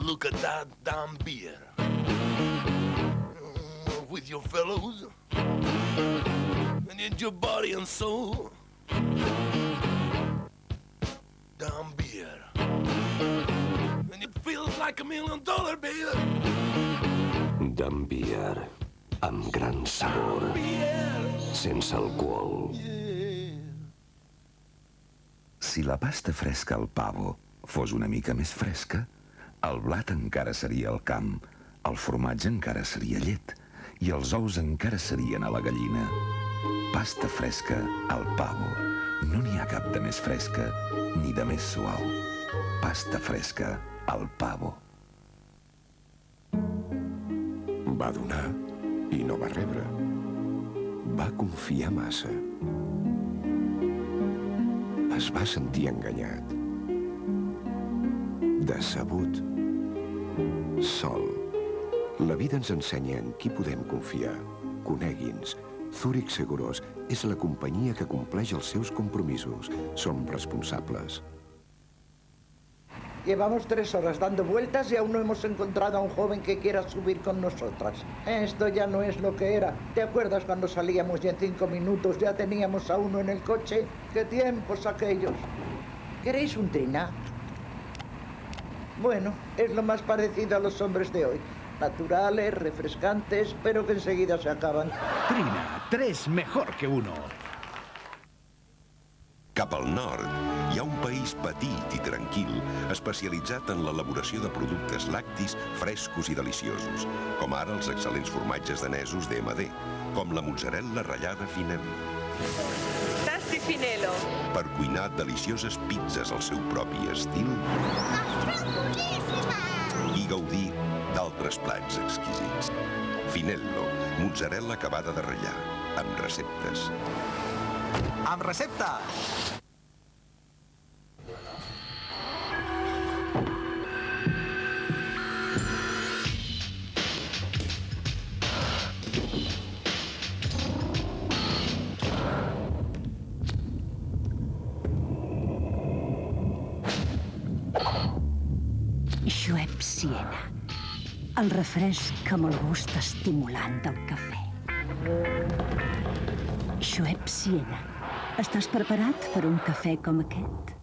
Look at that damn beer. With your fellows. And in your body and soul. Damn beer. And it feels like $1 million beer. Damn beer. Amb gran sabor. Sense alcohol. Si la pasta fresca al pavo fos una mica més fresca, el blat encara seria al camp, el formatge encara seria llet i els ous encara serien a la gallina. Pasta fresca al pavo. No n'hi ha cap de més fresca ni de més suau. Pasta fresca al pavo. Va donar i no va rebre. Va confiar massa. Es va sentir enganyat. Decebut. Sol. La vida ens ensenya en qui podem confiar. Conegui'ns. Zurich Seguros és la companyia que compleix els seus compromisos. Som responsables. Llevamos 3 horas dando vueltas y aún no hemos encontrado a un joven que quiera subir con nosotras. Esto ya no es lo que era. ¿Te acuerdas cuando salíamos y en 5 minutos ya teníamos a uno en el coche? ¡Qué tiempos aquellos! ¿Queréis un trina? Bueno, es lo más parecido a los hombres de hoy. Naturales, refrescantes, pero que enseguida se acaban. Trina, 3 mejor que 1. Cap al nord, hi ha un país petit i tranquil, especialitzat en l'elaboració de productes lactis frescos i deliciosos, com ara els excel·lents formatges danesos d'MD, com la mozzarella ratllada Finello. Tasti Finello. Per cuinar delicioses pizzas al seu propi estil i gaudir d'altres plats exquisits. Finello, mozzarella acabada de ratllar, amb receptes. Amb recepta! Schweppes Siena. El refresc amb el gust estimulant del cafè. Schweppes Siena. Estàs preparat per un cafè com aquest?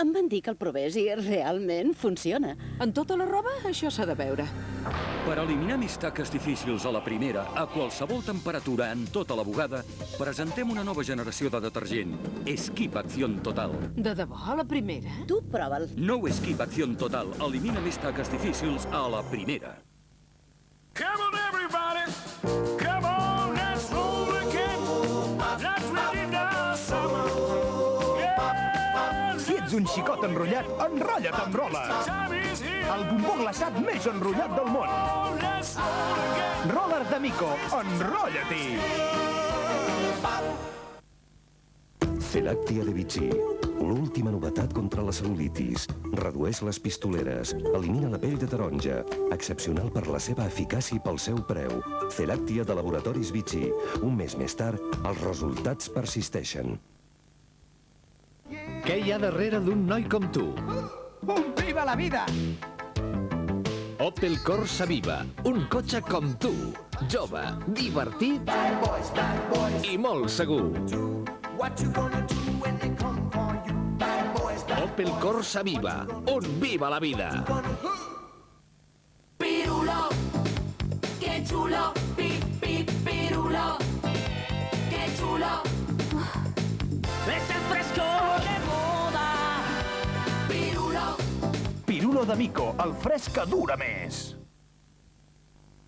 Em van dir que el provés i realment funciona. En tota la roba, això s'ha de veure. Per eliminar més taques difícils a la primera, a qualsevol temperatura en tota la bugada, presentem una nova generació de detergent. Skip Acción Total. De debò, a la primera? Tu prova'l. Nou Skip Acción Total elimina més taques difícils a la primera. Come on, everybody! Come on, let's roll again! Let's ready now, summer! Si ets un xicot enrotllat, enrotlla't amb Roller. El bombó glaçat més enrotllat del món. Roller d'Amico, enrotlla-t'hi! Celactia de Vichy. L'última novetat contra la cel·lulitis. Redueix les pistoleres, elimina la pell de taronja. Excepcional per la seva eficàcia i pel seu preu. Celactia de Laboratoris Vichy. Un mes més tard, els resultats persisteixen. Què hi ha darrere d'un noi com tu? Un viva la vida! Opel Corsa Viva. Un cotxe com tu. Jove, divertit i molt segur. Opel Corsa Viva. Un viva la vida! Pirulo, que chulo, pirulo, que chulo. Es el fresco de moda. Pirulo. Pirulo d'Amico, el fresc que dura més.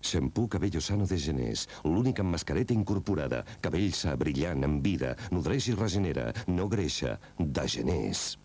Shampoo Cabello Sano de Genés. L'únic amb mascareta incorporada. Cabell sa, brillant, amb vida. Nodreix i regenera. No greixa. De Genés.